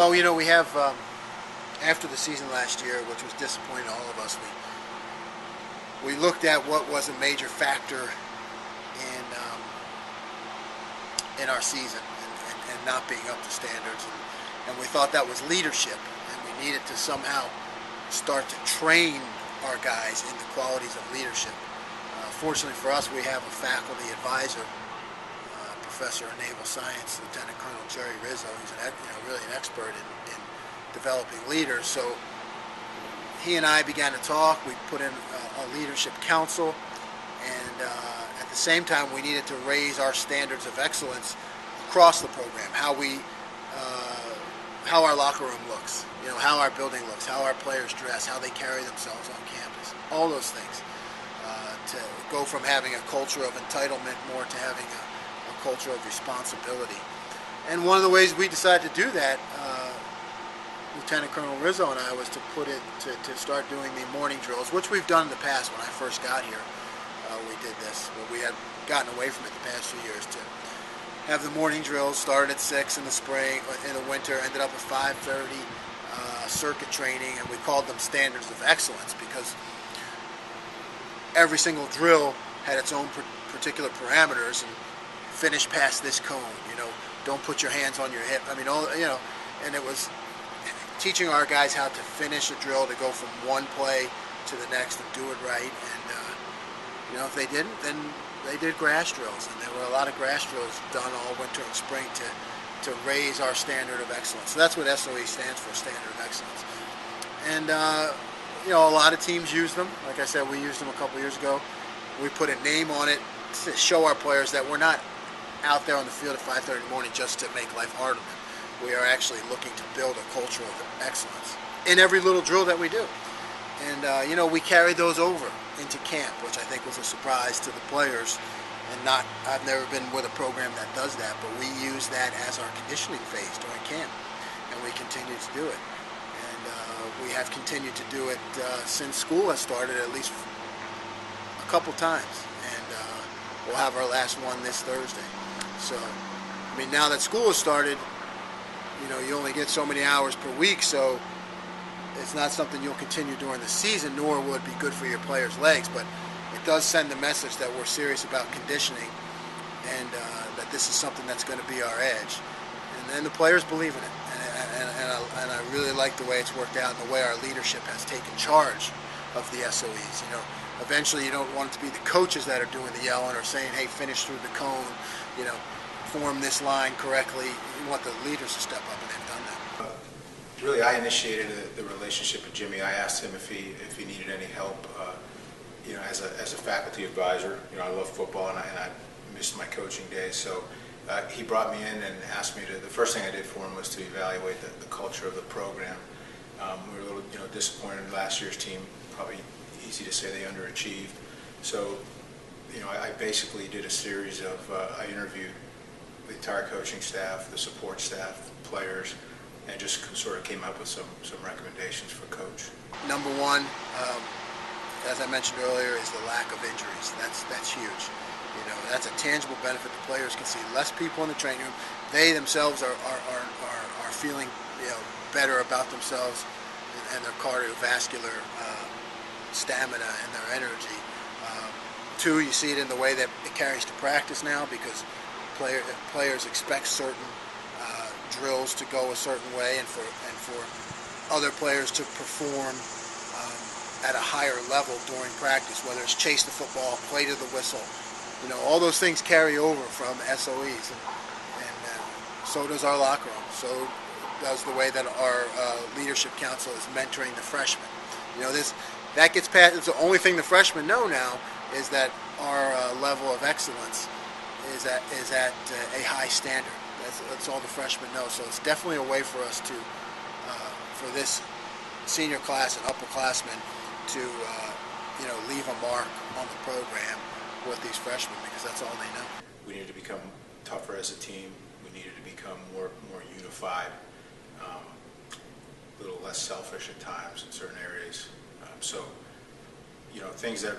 Well, we have after the season last year, which was disappointing to all of us, we looked at what was a major factor in our season and not being up to standards, and we thought that was leadership, and we needed to somehow start to train our guys in the qualities of leadership. Fortunately for us, we have a faculty advisor, professor of naval science, Lieutenant Colonel Jerry Rizzo, who's really an expert in developing leaders. So he and I began to talk. We put in a leadership council, and at the same time, we needed to raise our standards of excellence across the program. How our locker room looks, how our building looks, how our players dress, how they carry themselves on campus, all those things. To go from having a culture of entitlement more to having a culture of responsibility. And one of the ways we decided to do that, Lieutenant Colonel Rizzo and I, was to to start doing the morning drills, which we've done in the past. When I first got here, we did this, but we had gotten away from it the past few years, to have the morning drills. Started at 6 in the spring, in the winter, ended up at 5:30, circuit training, and we called them standards of excellence because every single drill had its own particular parameters, and finish past this cone, don't put your hands on your hip. And it was teaching our guys how to finish a drill, to go from one play to the next and do it right. And if they didn't, then they did grass drills, and there were a lot of grass drills done all winter and spring to raise our standard of excellence. So that's what SOE stands for, Standard of Excellence. And a lot of teams use them. Like I said, we used them a couple years ago. We put a name on it to show our players that we're not out there on the field at 5:30 in the morning just to make life hard on them. We are actually looking to build a culture of excellence in every little drill that we do. And we carried those over into camp, which I think was a surprise to the players. And I've never been with a program that does that, but we use that as our conditioning phase during camp, and we continue to do it. We have continued to do it since school has started, at least a couple times, and we'll have our last one this Thursday. So, now that school has started, you only get so many hours per week, so it's not something you'll continue during the season, nor will it be good for your players' legs, but it does send the message that we're serious about conditioning, and that this is something that's going to be our edge. And the players believe in it. And I really like the way it's worked out and the way our leadership has taken charge of the SOEs. Eventually you don't want it to be the coaches that are doing the yelling or saying, hey, finish through the cone, form this line correctly. You want the leaders to step up, and they've done that. Really, I initiated the relationship with Jimmy. I asked him if he needed any help. As a faculty advisor, I love football, and I missed my coaching days, so he brought me in and asked me to. The first thing I did for him was to evaluate the culture of the program. We were a little, disappointed in last year's team. Probably easy to say they underachieved. So, I basically did a series of. I interviewed the entire coaching staff, the support staff, players, and just sort of came up with some recommendations for coach. Number one, as I mentioned earlier, is the lack of injuries. That's huge. That's a tangible benefit the players can see. Less people in the training room. They themselves are feeling better about themselves and their cardiovascular stamina and their energy. Two, you see it in the way that it carries to practice now, because players expect certain drills to go a certain way, and for other players to perform at a higher level during practice, whether it's chase the football, play to the whistle. All those things carry over from SOEs, and so does our locker room. So does the way that our leadership council is mentoring the freshmen. That gets past. It's the only thing the freshmen know now is that our level of excellence is at a high standard. That's all the freshmen know. So it's definitely a way for us to, for this senior class and upperclassmen to, leave a mark on the program with these freshmen, because that's all they know. We needed to become tougher as a team. We needed to become more unified, a little less selfish at times in certain areas. Things that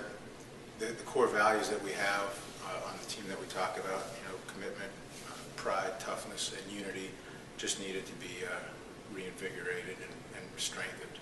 the core values that we have on the team that we talk about, commitment, pride, toughness, and unity, just needed to be reinvigorated and strengthened.